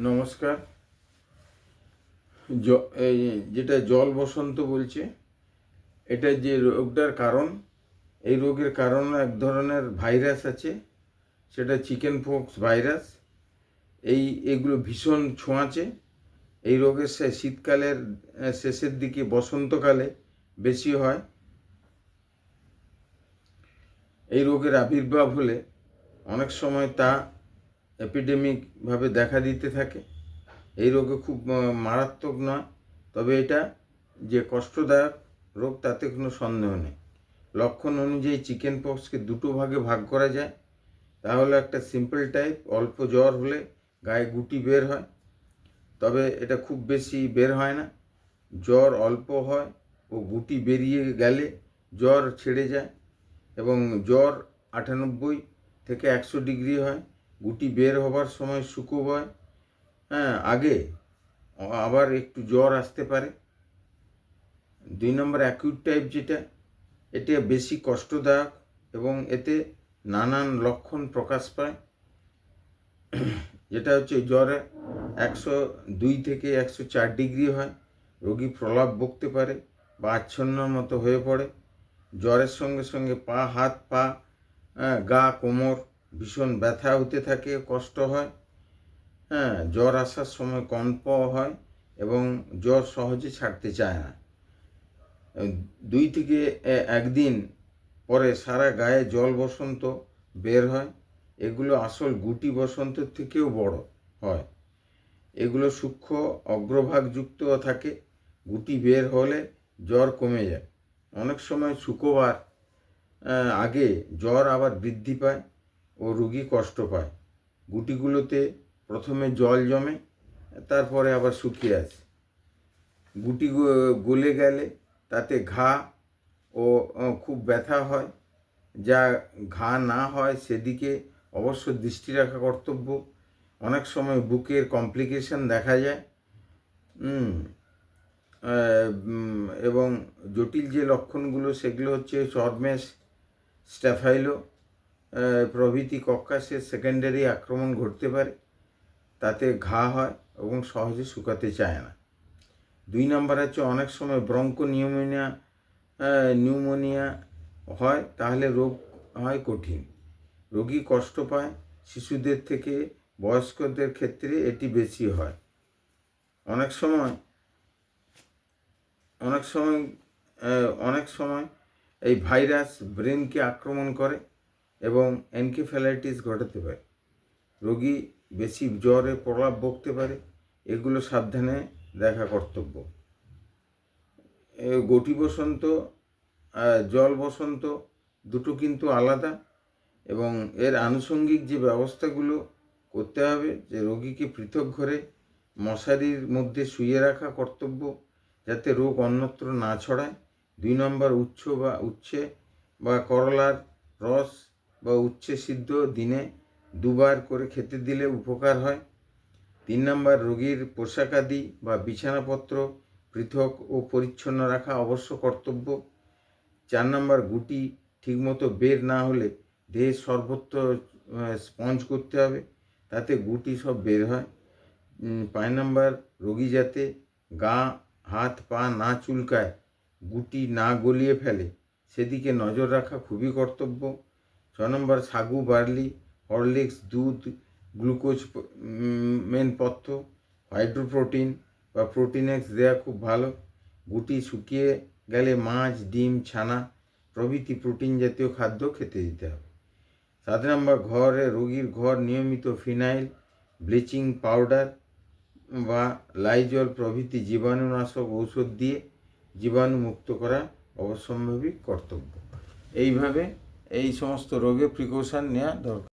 নমস্কার। এই যেটা জল বসন্ত বলছে, এটা যে রোগটার কারণ, এই রোগের কারণ এক ধরনের ভাইরাস আছে, সেটা চিকেন পক্স ভাইরাস। এগুলো ভীষণ ছোঁয়াচে। এই রোগের শীতকালের শেষের দিকে, বসন্তকালে বেশি হয়। এই রোগের আবির্ভাব হলে অনেক সময় তা এপিডেমিকভাবে দেখা দিতে থাকে। এই রোগে খুব মারাত্মক নয়, তবে এটা যে কষ্টদায়ক রোগ তাতে কোনো সন্দেহ নেই। লক্ষণ অনুযায়ী চিকেন পক্সকে দুটো ভাগে ভাগ করা যায়। তাহলে একটা সিম্পল টাইপ, অল্প জ্বর হলে গায়ে গুটি বের হয়, তবে এটা খুব বেশি বের হয় না। জ্বর অল্প হয় ও গুটি বেরিয়ে গেলে জ্বর ছেড়ে যায় এবং জ্বর 98 থেকে 100 ডিগ্রি হয়। গুটি বের হবার সময় শুকোব হয়, আগে আবার একটু জ্বর আসতে পারে। 2 নম্বর অ্যাকিউট টাইপ, এটা বেশি কষ্টদায়ক এবং এতে নানান লক্ষণ প্রকাশ পায়। যেটা হচ্ছে জ্বরে 102 থেকে 104 ডিগ্রি হয়, রোগী প্রলাপ বকতে পারে বা আচ্ছন্নর মতো হয়ে পড়ে। জ্বরের সঙ্গে সঙ্গে হাত পা, গা, কোমর ভীষণ ব্যথা হতে থাকে, কষ্ট হয়। জ্বর আসার সময় কম্প হয় এবং জ্বর সহজে ছাড়তে চায় না। 2 থেকে 1 দিন পরে সারা গায়ে জল বসন্ত বের হয়। এগুলো আসল গুটি বসন্তের থেকেও বড় হয়। এগুলো সূক্ষ্ম অগ্রভাগযুক্ত থাকে। গুটি বের হলে জ্বর কমে যায়। অনেক সময় শুকোবার আগে জ্বর আবার বৃদ্ধি পায় ও রোগী কষ্ট পায়। গুটিগুলোতে প্রথমে জল জমে, তারপরে আবার শুকিয়ে আসে। গুটি গলে গেলে তাতে ঘা ও খুব ব্যথা হয়। যা ঘা না হয় সেদিকে অবশ্য দৃষ্টি রাখা কর্তব্য। অনেক সময় বুকের কমপ্লিকেশন দেখা যায় এবং জটিল যে লক্ষণগুলো সেগুলো হচ্ছে চর্মেশ, স্ট্যাফাইলো প্রভৃতি কক্কাসের সেকেন্ডারি আক্রমণ ঘটতে পারে। তাতে ঘা হয় এবং সহজে শুকাতে চায় না। 2 নম্বর হচ্ছে অনেক সময় নিউমোনিয়া হয়, তাহলে রোগ হয় কঠিন, রোগী কষ্ট পায়। শিশুদের থেকে বয়স্কদের ক্ষেত্রে এটি বেশি হয়। অনেক সময় এই ভাইরাস ব্রেনকে আক্রমণ করে এবং এনকেফ্যালাইটিস ঘটাতে পারে। রোগী বেশি জ্বরে প্রলাপ বকতে পারে। এগুলো সাবধানে দেখা কর্তব্য। গুটি বসন্ত, জল বসন্ত দুটো কিন্তু আলাদা এবং এর আনুষঙ্গিক যে ব্যবস্থাগুলো করতে হবে, যে রোগীকে পৃথক ঘরে মশারির মধ্যে শুইয়ে রাখা কর্তব্য, যাতে রোগ অন্যত্র না ছড়ায়। 2 নম্বর উচ্ছে বা করলার রস বা উচ্ছে সিদ্ধ দিনে 2 বার করে খেতে দিলে উপকার হয়। 3 নম্বর রোগীর পোশাকাদি বা বিছানাপত্র পৃথক ও পরিচ্ছন্ন রাখা অবশ্য কর্তব্য। 4 নম্বর গুটি ঠিকমতো বের না হলে দেহের সর্বত্র স্পঞ্জ করতে হবে, তাতে গুটি সব বের হয়। 5 নম্বর রোগী যাতে গা, হাত, পা না চুলকায়, গুটি না গলিয়ে ফেলে, সেদিকে নজর রাখা খুবই কর্তব্য। 6 নম্বর সাগু, বার্লি, হরলিক্স, দুধ, গ্লুকোজ মেন পথ্য, হাইড্রোপ্রোটিন বা প্রোটিনেক্স দেওয়া খুব ভালো। গুটি শুকিয়ে গেলে মাছ, ডিম, ছানা প্রভৃতি প্রোটিন জাতীয় খাদ্য খেতে দিতে হবে। 7 নম্বর রোগীর ঘর নিয়মিত ফিনাইল, ব্লিচিং পাউডার বা লাইজল প্রভৃতি জীবাণুনাশক ঔষধ দিয়ে জীবাণুমুক্ত করা অবশ্যম্ভাবী কর্তব্য। এইভাবে এই সমস্ত রোগের প্রিকশন নেওয়া দরকার।